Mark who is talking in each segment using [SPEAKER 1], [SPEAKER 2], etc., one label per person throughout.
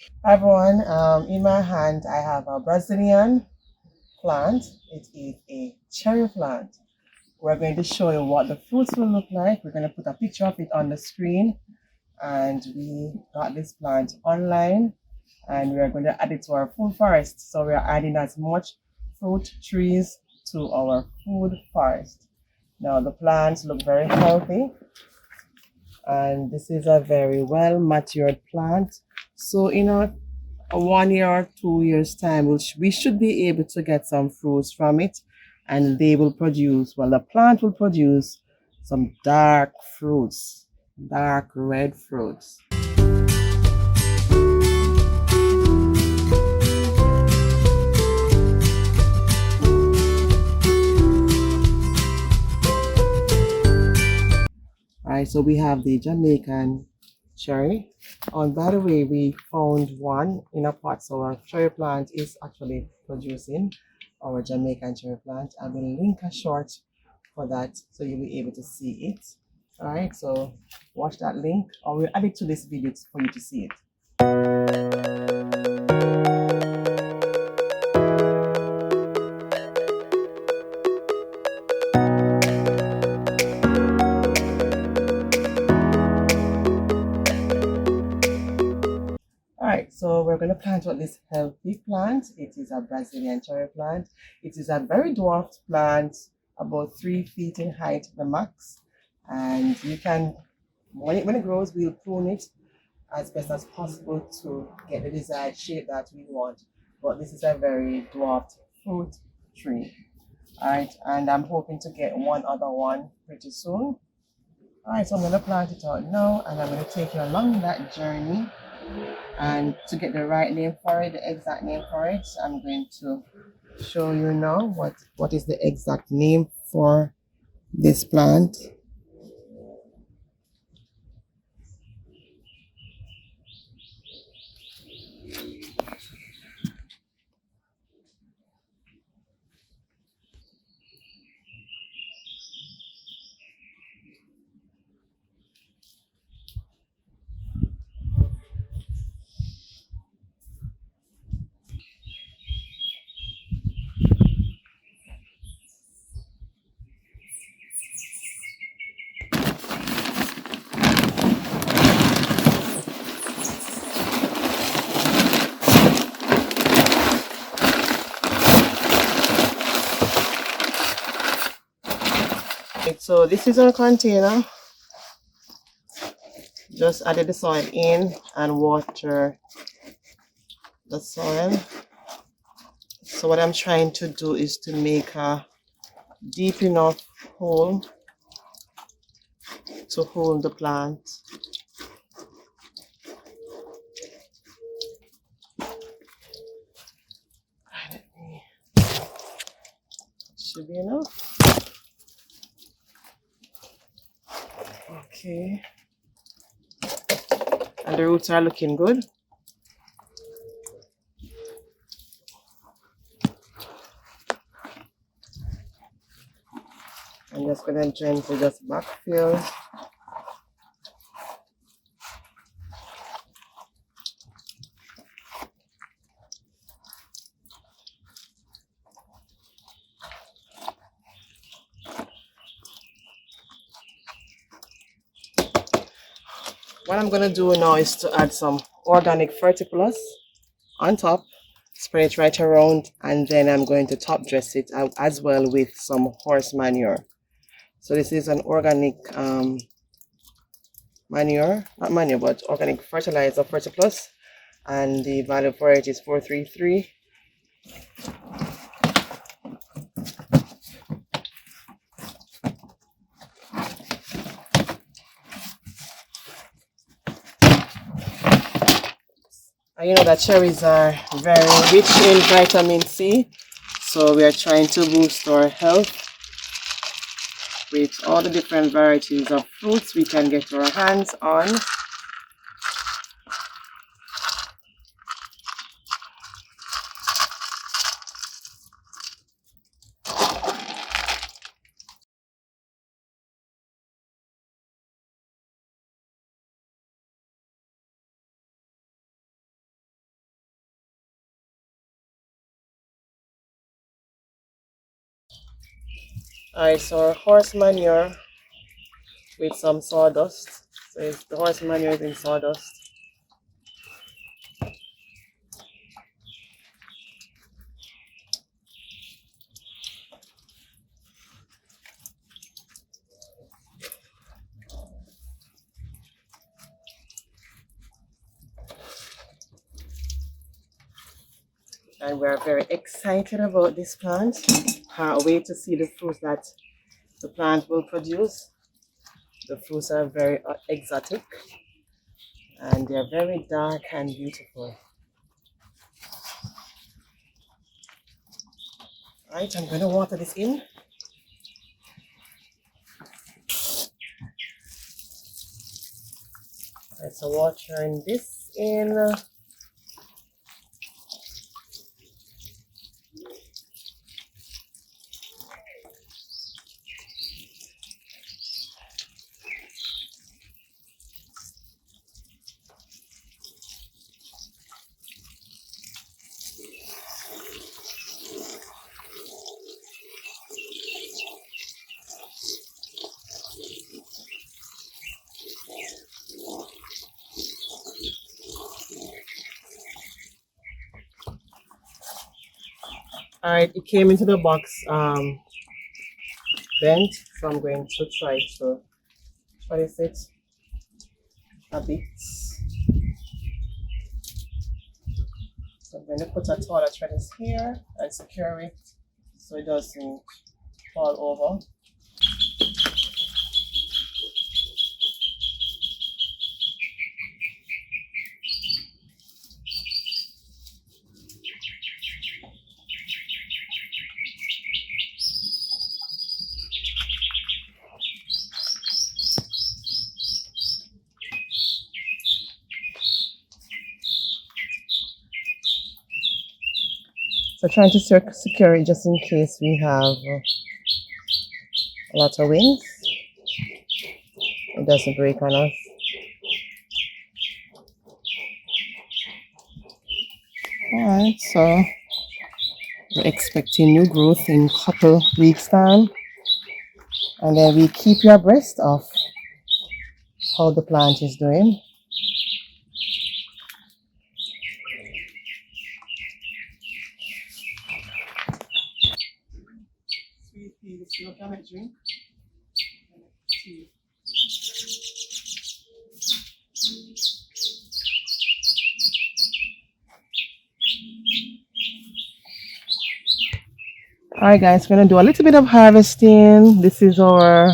[SPEAKER 1] Hi everyone, in my hand I have a Brazilian plant. It is a cherry plant. We're going to show you what the fruits will look like. We're going to put a picture of it on the screen, and we got this plant online, and we're going to add it to our food forest. So we're adding as much fruit trees to our food forest. Now the plants look very healthy, and this is a very well matured plant. So in a 1 year or 2 years time, we should be able to get some fruits from it, and they will produce, well, the plant will produce some dark fruits, dark red fruits. All right, so we have the Jamaican cherry. And by the way, we found one in a pot, so our cherry plant is actually producing our Jamaican cherry plant. I will link a short for that so you'll be able to see it. All right, so watch that link, or we'll add it to this video for you to see it. All right, so we're going to plant out this healthy plant. It is a Brazilian cherry plant. It is a very dwarfed plant, about 3 feet in height, the max. And you can, when it grows, we'll prune it as best as possible to get the desired shape that we want. But this is a very dwarfed fruit tree. All right, and I'm hoping to get one other one pretty soon. All right, so I'm going to plant it out now, and I'm going to take you along that journey. And to get the right name for it, the exact name for it, I'm going to show you now what is the exact name for this plant. So this is our container. Just added the soil in and water the soil. So what I'm trying to do is to make a deep enough hole to hold the plant. Should be enough. Okay. And the roots are looking good. I'm just gonna gently just backfill. What I'm gonna do now is to add some organic Fertiplus on top, spread it right around, and then I'm going to top dress it as well with some horse manure. So this is an organic manure, not manure, but organic fertilizer, Fertiplus, and the value for it is 433. And you know that cherries are very rich in vitamin C, so we are trying to boost our health with all the different varieties of fruits we can get our hands on. Alright, so horse manure with some sawdust. So the horse manure is in sawdust. And we're very excited about this plant. Can't wait to see the fruits that the plant will produce. The fruits are very exotic and they're very dark and beautiful. Alright, I'm going to water this in. Alright, so watering this in. Alright, it came into the box bent, so I'm going to try to place it a bit. So I'm going to put a taller trellis here and secure it so it doesn't fall over. So trying to secure it just in case we have a lot of winds. It doesn't break on us. Alright, so we're expecting new growth in couple weeks time. And then we keep you abreast of how the plant is doing. Sweet pea, it's not gonna drink. Alright guys, we're gonna do a little bit of harvesting. This is our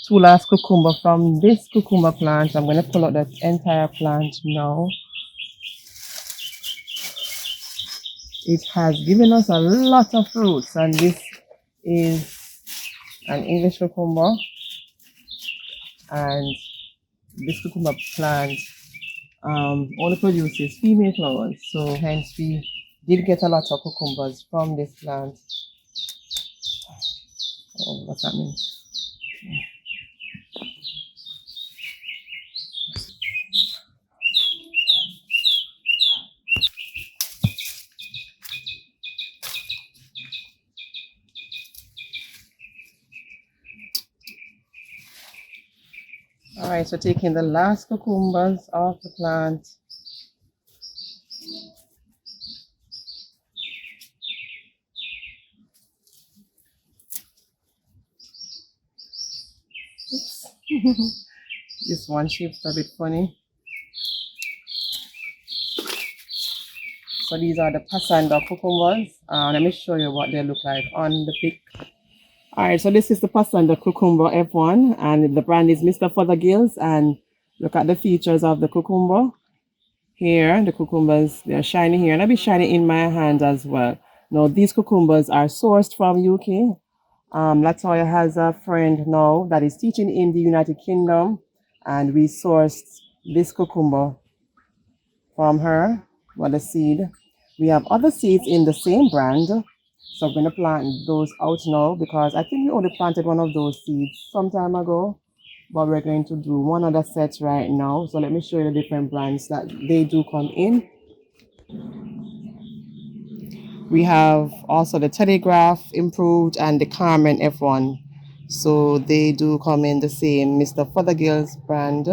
[SPEAKER 1] two last cucumber from this cucumber plant. I'm gonna pull out the entire plant now. It has given us a lot of fruits, and this is an English cucumber, and this cucumber plant only produces female flowers, so hence we did get a lot of cucumbers from this plant. Oh, what's that mean? All right, so taking the last cucumbers off the plant. Oops. This one shape's a bit funny. So these are the Passanda cucumbers. Let me show you what they look like on the pic. Alright, so this is the Passanda cucumber F1, and the brand is Mr. Fothergills. And look at the features of the cucumber. Here, the cucumbers, they're shiny here, and I'll be shiny in my hand as well. Now, these cucumbers are sourced from UK. Latoya has a friend now that is teaching in the United Kingdom, and we sourced this cucumber from her, well, the seed. We have other seeds in the same brand, so I'm going to plant those out now because I think we only planted one of those seeds some time ago, but we're going to do one other set right now. So let me show you the different brands that they do come in. We have also the Telegraph Improved and the Carmen F1. So they do come in the same Mr. Fothergill's brand.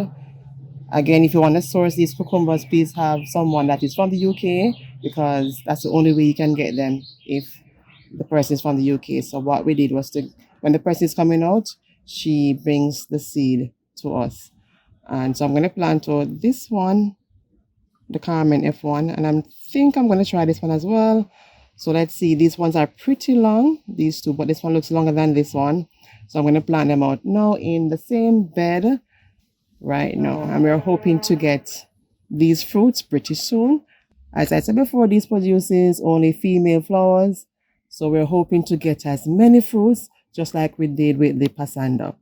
[SPEAKER 1] Again, if you want to source these cucumbers, please have someone that is from the UK, because that's the only way you can get them if the person is from the UK. So what we did was to, when the person is coming out, she brings the seed to us. And so I'm going to plant out this one, the Carmen F1, and I think I'm going to try this one as well. So let's see, these ones are pretty long, these two, but this one looks longer than this one. So I'm going to plant them out now in the same bed right now. And we're hoping to get these fruits pretty soon. As I said before, this produces only female flowers. So we're hoping to get as many fruits just like we did with the Passanda.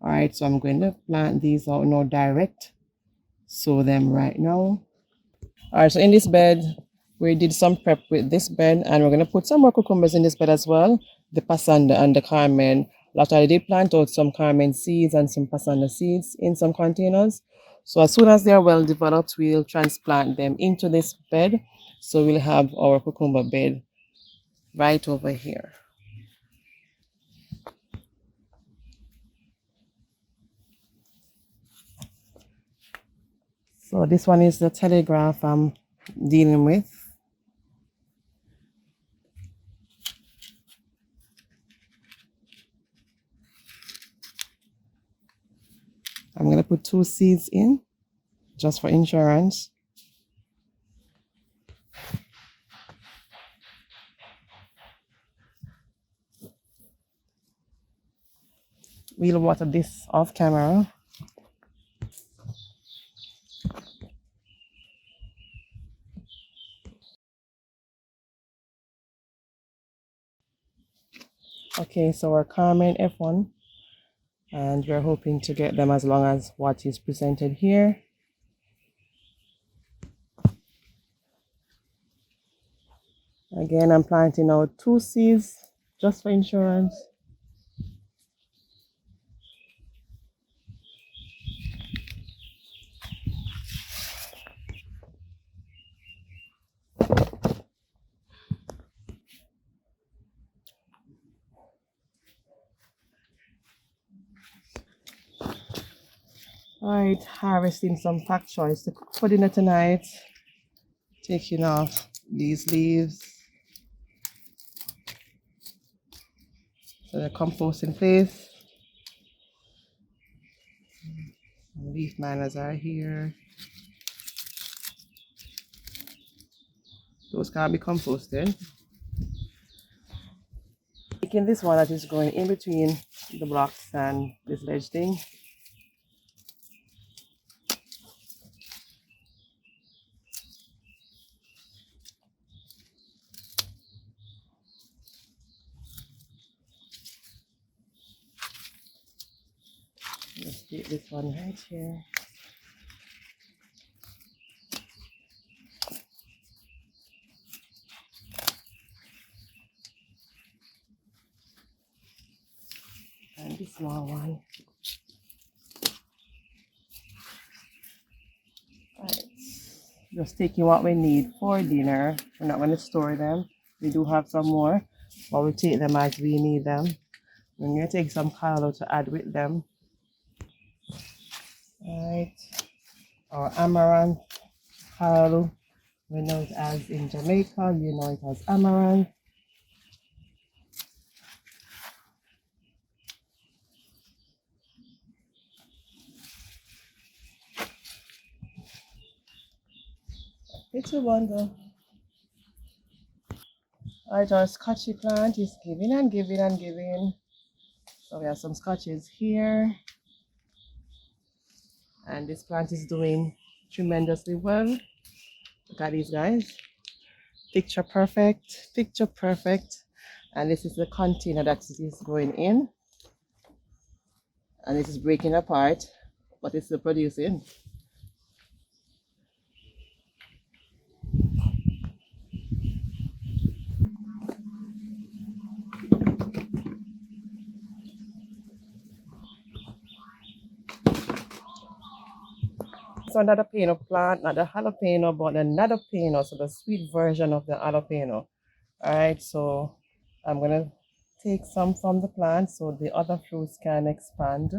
[SPEAKER 1] All right, so I'm going to plant these out now direct. Sow them right now. All right, so in this bed, we did some prep with this bed, and we're going to put some more cucumbers in this bed as well. The Passanda and the Carmen. Last I did plant out some Carmen seeds and some Passanda seeds in some containers. So as soon as they're well developed, we'll transplant them into this bed. So we'll have our cucumber bed right over here. So this one is the Telegraph I'm dealing with. I'm going to put 2 seeds in just for insurance. We'll water this off camera. Okay, so our Carmen F1, and we're hoping to get them as long as what is presented here. Again, I'm planting out 2 seeds just for insurance. All right, harvesting some pak choys to cook for dinner tonight. Taking off these leaves. So the compost in place. Leaf miners are here. Those can't be composted. Taking this one that is going in between the blocks and this ledge thing. Let's take this one right here. And this small one. Right. Just taking what we need for dinner. We're not going to store them. We do have some more, but we'll take them as we need them. We're going to take some callaloo to add with them. Right. Our amaranth callaloo. We know it as in Jamaica, you know it as amaranth. It's a wonder. Alright, our scotchy plant is giving and giving and giving. So we have some scotches here. And this plant is doing tremendously well. Look at these guys. Picture perfect, picture perfect. And this is the container that it is going in. And it is breaking apart, but it's still producing. So another jalapeno plant, not the jalapeno, but another jalapeno, so the sweet version of the jalapeno. All right, so I'm gonna take some from the plant so the other fruits can expand.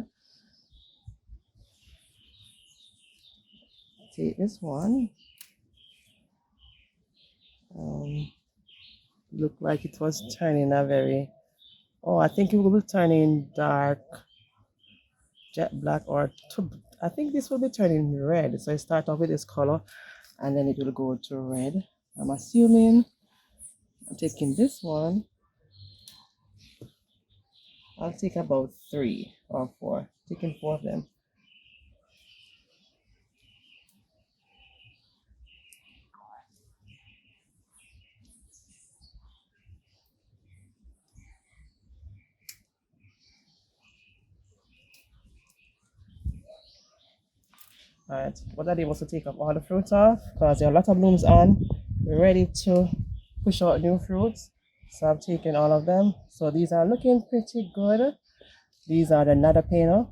[SPEAKER 1] Take this one. Look like it was turning a very, oh, I think it will be turning dark jet black, or I think this will be turning red. So I start off with this color and then it will go to red. I'm assuming. I'm taking this one. I'll take about 3 or 4. Taking 4 of them. Alright, what I did was to take up all the fruits off because there are a lot of blooms on. We're ready to push out new fruits. So I've taken all of them. So these are looking pretty good. These are the nada peno.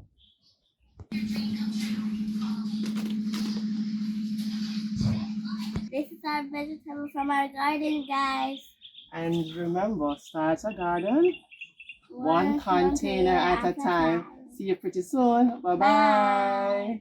[SPEAKER 2] This is our vegetable from our garden, guys.
[SPEAKER 1] And remember, start a garden one container at a time. See you pretty soon. Bye-bye.